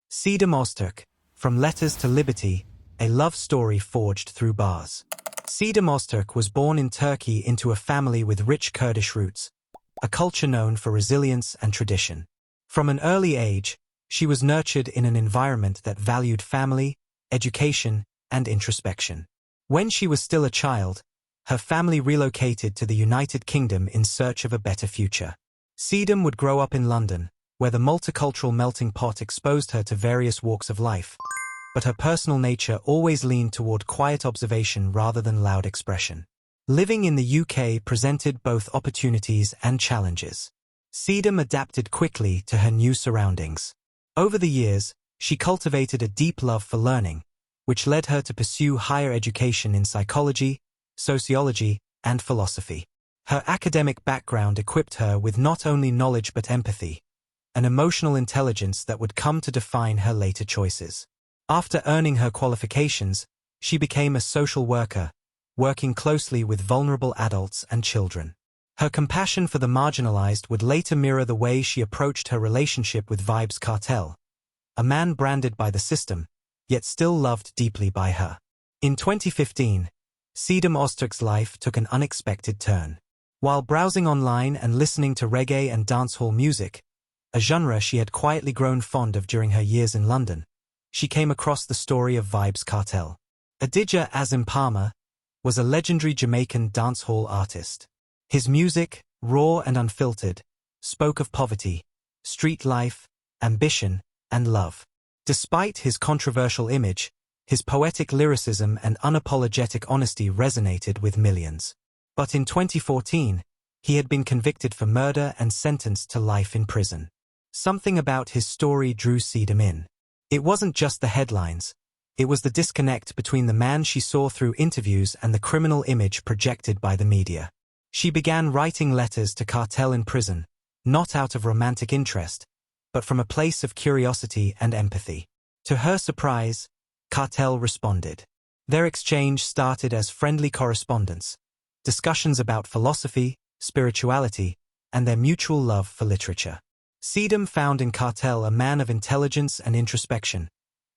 Sidem Öztürk, From Letters to Liberty, a love story forged through bars. Sidem Öztürk was born in Turkey into a family with rich Kurdish roots, a culture known for resilience and tradition. From an early age, she was nurtured in an environment that valued family, education, and introspection. When she was still a child, her family relocated to the United Kingdom in search of a better future. Sidem would grow up in London, where the multicultural melting pot exposed her to various walks of life, but her personal nature always leaned toward quiet observation rather than loud expression. Living in the UK presented both opportunities and challenges. Sidem adapted quickly to her new surroundings. Over the years, she cultivated a deep love for learning, which led her to pursue higher education in psychology, sociology, and philosophy. Her academic background equipped her with not only knowledge but empathy, an emotional intelligence that would come to define her later choices. After earning her qualifications, she became a social worker, working closely with vulnerable adults and children. Her compassion for the marginalized would later mirror the way she approached her relationship with Vybz Kartel, a man branded by the system, yet still loved deeply by her. In 2015, Sidem Öztürk's life took an unexpected turn. While browsing online and listening to reggae and dancehall music, a genre she had quietly grown fond of during her years in London, she came across the story of Vybz Kartel. Adidja Azim Palmer was a legendary Jamaican dancehall artist. His music, raw and unfiltered, spoke of poverty, street life, ambition, and love. Despite his controversial image, his poetic lyricism and unapologetic honesty resonated with millions. But in 2014, he had been convicted for murder and sentenced to life in prison. Something about his story drew Sidem in. It wasn't just the headlines. It was the disconnect between the man she saw through interviews and the criminal image projected by the media. She began writing letters to Kartel in prison, not out of romantic interest, but from a place of curiosity and empathy. To her surprise, Kartel responded. Their exchange started as friendly correspondence, discussions about philosophy, spirituality, and their mutual love for literature. Sidem found in Kartel a man of intelligence and introspection,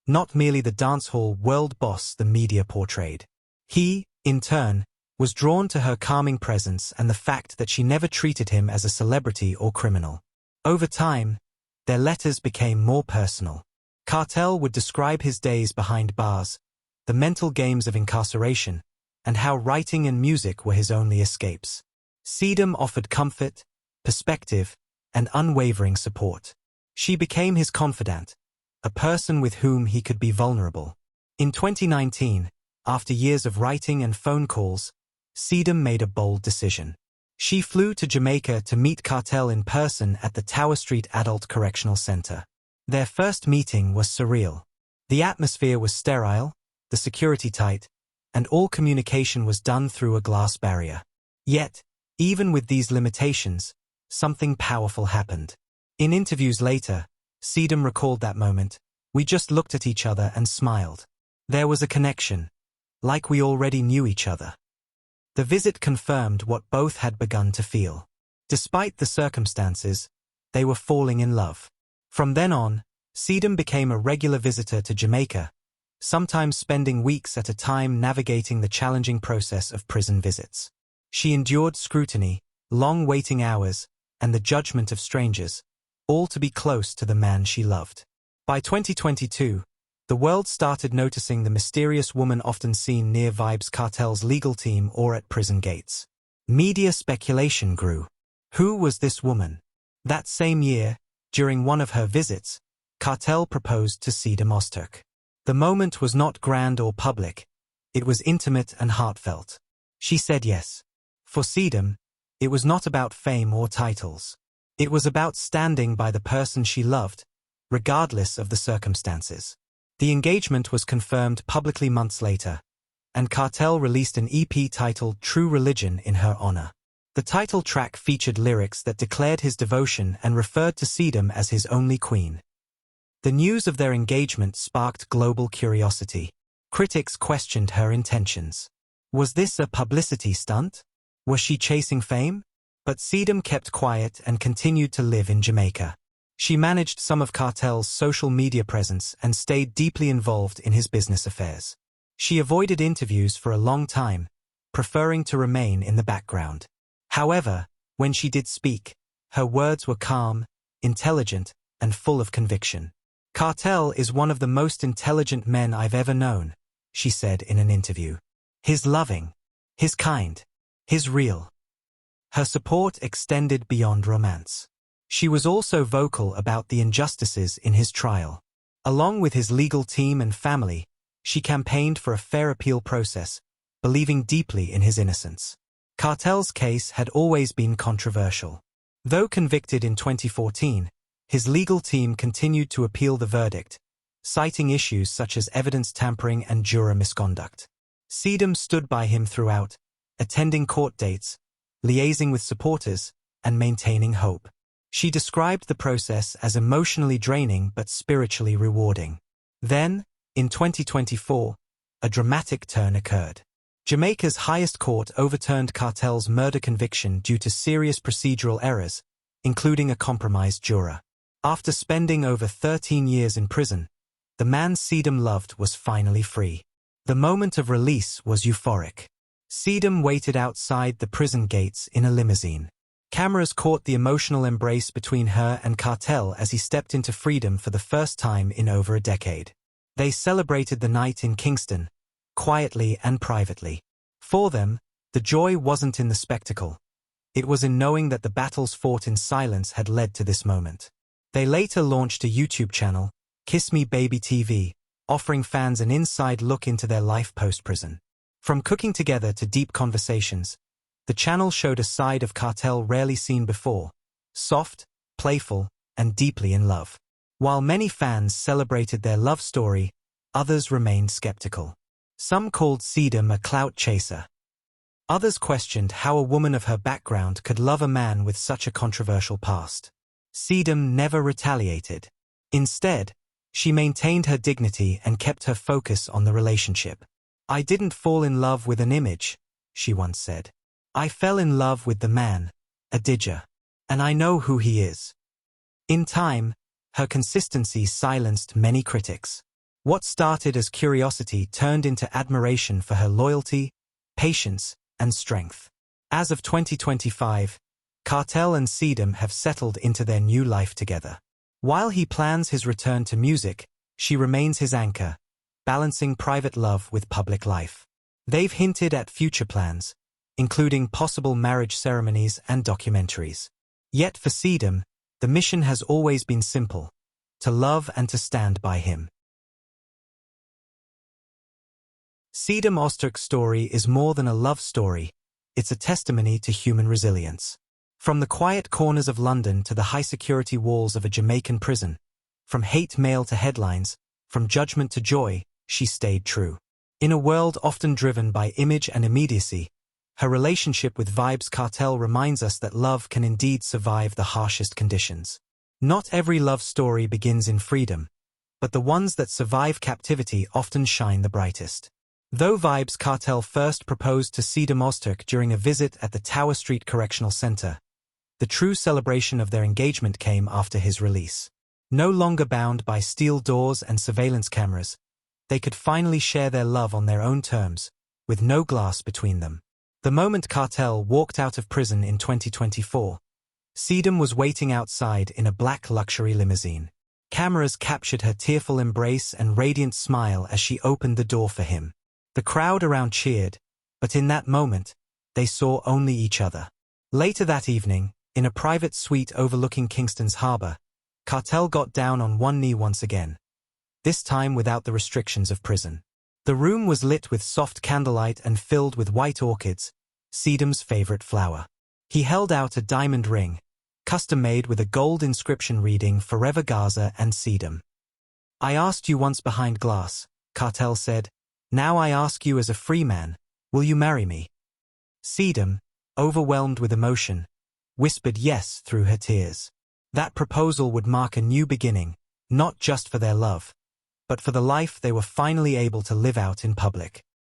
not merely the dancehall world boss the media portrayed. He, in turn, was drawn to her calming presence and the fact that she never treated him as a celebrity or criminal. Over time, their letters became more personal. Kartel would describe his days behind bars, the mental games of incarceration, and how writing and music were his only escapes. Sidem offered comfort, perspective, and unwavering support. She became his confidant, a person with whom he could be vulnerable. In 2019, after years of writing and phone calls, Sidem made a bold decision. She flew to Jamaica to meet Kartel in person at the Tower Street Adult Correctional Center. Their first meeting was surreal. The atmosphere was sterile, the security tight, and all communication was done through a glass barrier. Yet, even with these limitations, something powerful happened. In interviews later, Sidem recalled that moment. We just looked at each other and smiled. There was a connection, like we already knew each other. The visit confirmed what both had begun to feel. Despite the circumstances, they were falling in love. From then on, Sidem became a regular visitor to Jamaica, sometimes spending weeks at a time navigating the challenging process of prison visits. She endured scrutiny, long waiting hours, and the judgment of strangers, all to be close to the man she loved. By 2022, the world started noticing the mysterious woman often seen near Vybz Kartel's legal team or at prison gates. Media speculation grew. Who was this woman? That same year, during one of her visits, Kartel proposed to Sidem Öztürk. The moment was not grand or public. It was intimate and heartfelt. She said yes. For Sidem, it was not about fame or titles. It was about standing by the person she loved, regardless of the circumstances. The engagement was confirmed publicly months later, and Kartel released an EP titled True Religion in her honor. The title track featured lyrics that declared his devotion and referred to Sidem as his only queen. The news of their engagement sparked global curiosity. Critics questioned her intentions. Was this a publicity stunt? Was she chasing fame? But Sidem kept quiet and continued to live in Jamaica. She managed some of Kartel's social media presence and stayed deeply involved in his business affairs. She avoided interviews for a long time, preferring to remain in the background. However, when she did speak, her words were calm, intelligent, and full of conviction. "Kartel is one of the most intelligent men I've ever known," she said in an interview. "He's loving. He's kind. He's real." Her support extended beyond romance. She was also vocal about the injustices in his trial. Along with his legal team and family, she campaigned for a fair appeal process, believing deeply in his innocence. Kartel's case had always been controversial. Though convicted in 2014, his legal team continued to appeal the verdict, citing issues such as evidence tampering and juror misconduct. Sidem stood by him throughout, attending court dates, liaising with supporters, and maintaining hope. She described the process as emotionally draining but spiritually rewarding. Then, in 2024, a dramatic turn occurred. Jamaica's highest court overturned Kartel's murder conviction due to serious procedural errors, including a compromised juror. After spending over 13 years in prison, the man Sidem loved was finally free. The moment of release was euphoric. Sidem waited outside the prison gates in a limousine. Cameras caught the emotional embrace between her and Kartel as he stepped into freedom for the first time in over a decade. They celebrated the night in Kingston, quietly and privately. For them, the joy wasn't in the spectacle. It was in knowing that the battles fought in silence had led to this moment. They later launched a YouTube channel, Kiss Me Baby TV, offering fans an inside look into their life post-prison. From cooking together to deep conversations, the channel showed a side of Kartel rarely seen before, soft, playful, and deeply in love. While many fans celebrated their love story, others remained skeptical. Some called Sidem a clout chaser. Others questioned how a woman of her background could love a man with such a controversial past. Sidem never retaliated. Instead, she maintained her dignity and kept her focus on the relationship. "I didn't fall in love with an image," she once said. "I fell in love with the man, Adidja. And I know who he is." In time, her consistency silenced many critics. What started as curiosity turned into admiration for her loyalty, patience, and strength. As of 2025, Kartel and Sidem have settled into their new life together. While he plans his return to music, she remains his anchor, balancing private love with public life. They've hinted at future plans, including possible marriage ceremonies and documentaries. Yet for Sidem, the mission has always been simple: to love and to stand by him. Sidem Öztürk's story is more than a love story, it's a testimony to human resilience. From the quiet corners of London to the high-security walls of a Jamaican prison, from hate mail to headlines, from judgment to joy, she stayed true. In a world often driven by image and immediacy, her relationship with Vybz Kartel reminds us that love can indeed survive the harshest conditions. Not every love story begins in freedom, but the ones that survive captivity often shine the brightest. Though Vybz Kartel first proposed to Sidem Öztürk during a visit at the Tower Street Correctional Center, the true celebration of their engagement came after his release. No longer bound by steel doors and surveillance cameras, they could finally share their love on their own terms, with no glass between them. The moment Kartel walked out of prison in 2024, Sidem was waiting outside in a black luxury limousine. Cameras captured her tearful embrace and radiant smile as she opened the door for him. The crowd around cheered, but in that moment, they saw only each other. Later that evening, in a private suite overlooking Kingston's harbor, Kartel got down on one knee once again, this time without the restrictions of prison. The room was lit with soft candlelight and filled with white orchids, Sidem's favorite flower. He held out a diamond ring, custom-made with a gold inscription reading "Forever Gaza and Sidem." "I asked you once behind glass," Kartel said. "Now I ask you as a free man, will you marry me?" Sidem, overwhelmed with emotion, whispered yes through her tears. That proposal would mark a new beginning, not just for their love, but for the life they were finally able to live out in public.